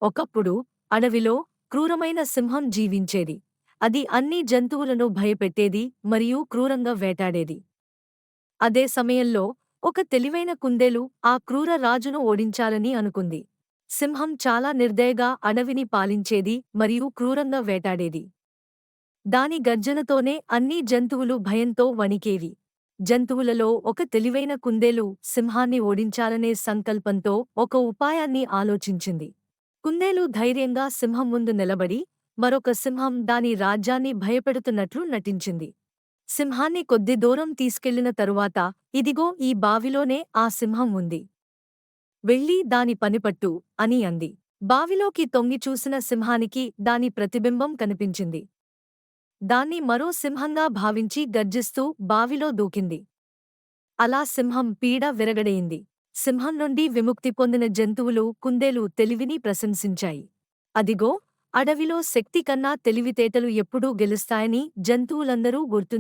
ఒకప్పుడు అడవిలో క్రూరమైన సింహం జీవించేది. అది అన్ని జంతువులను భయపెట్టేది మరియు క్రూరంగా వేటాడేది. అదే సమయంలో ఒక తెలివైన కుందేలు ఆ క్రూర రాజును ఓడించాలని అనుకుంది. సింహం చాలా నిర్దయగా అడవిని పాలించేది మరియు క్రూరంగా వేటాడేది. దాని గర్జనతోనే అన్ని జంతువులు భయంతో వణికేవి. జంతువులలో ఒక తెలివైన కుందేలు సింహాన్ని ఓడించాలనే సంకల్పంతో ఒక ఉపాయాన్ని ఆలోచించింది. కుందేలు ధైర్యంగా సింహం ముందు నిలబడి, మరొక సింహం దాని రాజ్యాన్ని భయపెడుతున్నట్లు నటించింది. సింహాన్ని కొద్ది దూరం తీసుకెళ్లిన తరువాత, ఇదిగో ఈ బావిలోనే ఆ సింహం ఉంది. వెళ్ళి దాని పనిపట్టు అని అంది. బావిలోకి తొంగి చూసిన సింహానికి దాని ప్రతిబింబం కనిపించింది. దాన్ని మరో సింహంగా భావించి గర్జిస్తూ బావిలో దూకింది. అలా సింహం పీడ విరగడయింది. సింహం నుండి విముక్తి పొందిన జంతువులు కుందేలు తెలివిని ప్రశంసించాయి. అదిగో, అడవిలో శక్తి కన్నా తెలివితేటలు ఎప్పుడూ గెలుస్తాయని జంతువులందరూ గుర్తు